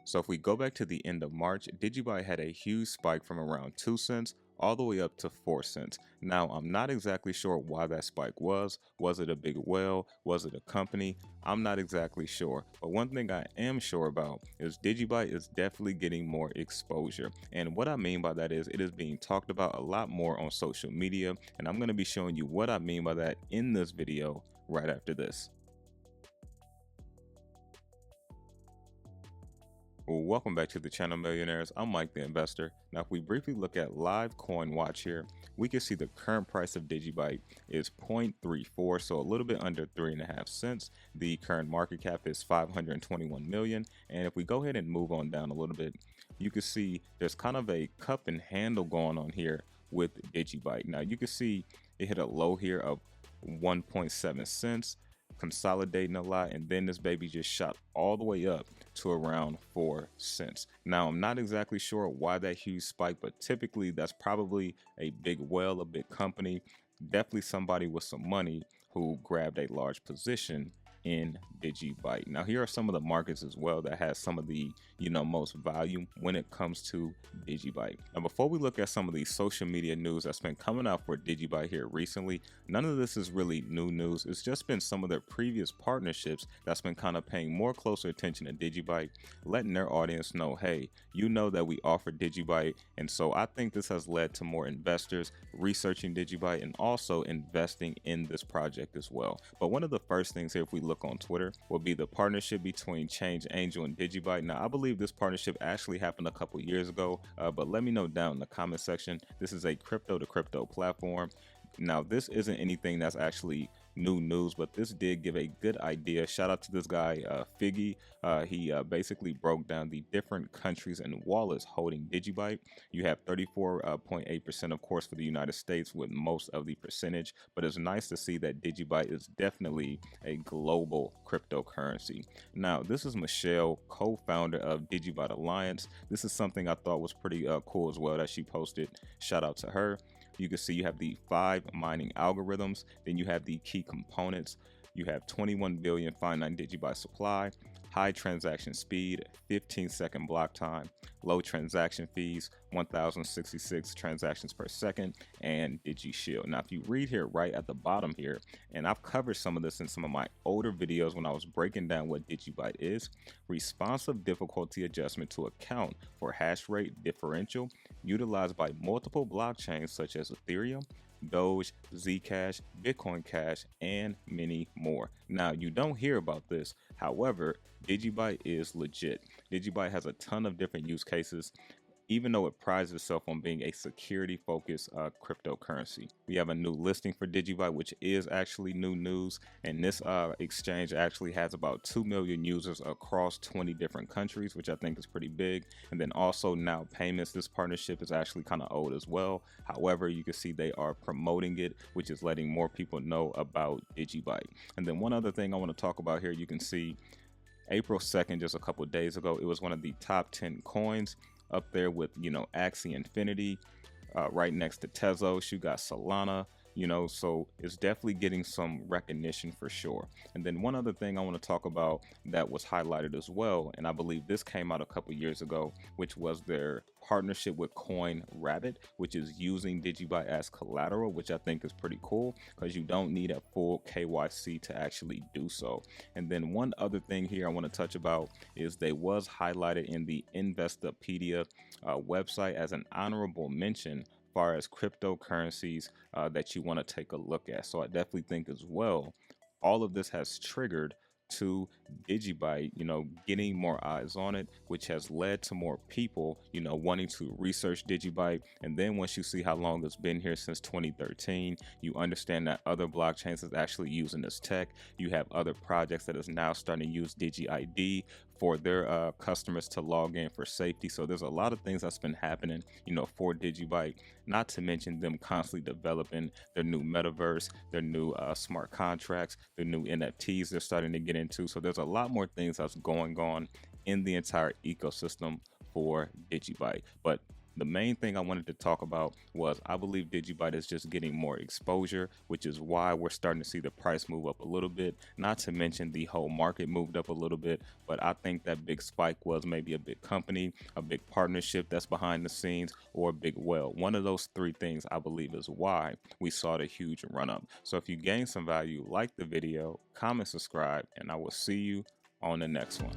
So if we go back to the end of March, Digibyte had a huge spike from around 2 cents all the way up to 4 cents. Now, I'm not exactly sure why that spike was. Was it a big whale? Was it a company? I'm not exactly sure. But one thing I am sure about is Digibyte is definitely getting more exposure. And what I mean by that is it is being talked about a lot more on social media. And I'm going to be showing you what I mean by that in this video right after this. Welcome back to the channel, millionaires. I'm Mike the Investor. Now, if we briefly look at live coin watch here, we can see the current price of Digibyte is 0.34, so a little bit under 3.5 cents. The current market cap is 521 million. And if we go ahead and move on down a little bit, you can see there's kind of a cup and handle going on here with Digibyte. Now, you can see it hit a low here of 1.7 cents. Consolidating a lot, and then this baby just shot all the way up to around 4 cents. Now, I'm not exactly sure why that huge spike, but typically that's probably a big whale, a big company, definitely somebody with some money who grabbed a large position in Digibyte. Now, here are some of the markets as well that has some of the most value when it comes to Digibyte. Now, before we look at some of the social media news that's been coming out for Digibyte here recently, none of this is really new news. It's just been some of their previous partnerships that's been kind of paying more closer attention to Digibyte, letting their audience know, hey, you know that we offer Digibyte. And so I think this has led to more investors researching Digibyte and also investing in this project as well. But one of the first things here, if we look on Twitter, will be the partnership between Change Angel and Digibyte. Now, I believe this partnership actually happened a couple years ago, but let me know down in the comment section. This is a crypto to crypto platform. Now, this isn't anything that's actually new news, but this did give a good idea. Shout out to this guy, 𝗤𝗥𝗬𝗣𝗧𝗢. He basically broke down the different countries and wallets holding Digibyte. You have 34.8%, of course, for the United States, with most of the percentage, but it's nice to see that Digibyte is definitely a global cryptocurrency. Now, this is Michelle, co-founder of Digibyte Alliance. This is something I thought was pretty cool as well that she posted. Shout out to her. You can see you have the 5 mining algorithms, then you have the key components. You have 21 billion finite Digibyte supply, high transaction speed, 15-second block time, low transaction fees, 1,066 transactions per second, and DigiShield. Now, if you read here right at the bottom here, and I've covered some of this in some of my older videos when I was breaking down what Digibyte is, responsive difficulty adjustment to account for hash rate differential utilized by multiple blockchains such as Ethereum, Doge, Zcash, Bitcoin Cash, and many more. Now, you don't hear about this. However, Digibyte is legit. Digibyte has a ton of different use cases, even though it prides itself on being a security-focused cryptocurrency. We have a new listing for Digibyte, which is actually new news, and this exchange actually has about 2 million users across 20 different countries, which I think is pretty big. And then also now payments. This partnership is actually kind of old as well. However, you can see they are promoting it, which is letting more people know about Digibyte. And then one other thing I want to talk about here, you can see April 2nd, just a couple of days ago, it was one of the top 10 coins, up there with, Axie Infinity, right next to Tezos. You got Solana, so it's definitely getting some recognition for sure. And then one other thing I want to talk about that was highlighted as well, and I believe this came out a couple years ago, which was their partnership with 𝗏𝗏𝗏𝗏𝗏𝗏, which is using Digibyte as collateral, which I think is pretty cool because you don't need a full KYC to actually do so. And then one other thing here I want to touch about is they was highlighted in the Investopedia website as an honorable mention far as cryptocurrencies that you want to take a look at. So I definitely think as well, all of this has triggered to Digibyte, getting more eyes on it, which has led to more people, wanting to research Digibyte. And then once you see how long it's been here, since 2013, you understand that other blockchains is actually using this tech. You have other projects that is now starting to use DigiID for their customers to log in for safety. So there's a lot of things that's been happening, for Digibyte, not to mention them constantly developing their new metaverse, their new smart contracts, their new NFTs they're starting to get into. So there's a lot more things that's going on in the entire ecosystem for Digibyte. But The main thing I wanted to talk about was I believe Digibyte is just getting more exposure, which is why we're starting to see the price move up a little bit. Not to mention the whole market moved up a little bit, but I think that big spike was maybe a big company, a big partnership that's behind the scenes, or a big whale. One of those three things I believe is why we saw the huge run up. So if you gained some value, like the video, comment, subscribe, and I will see you on the next one.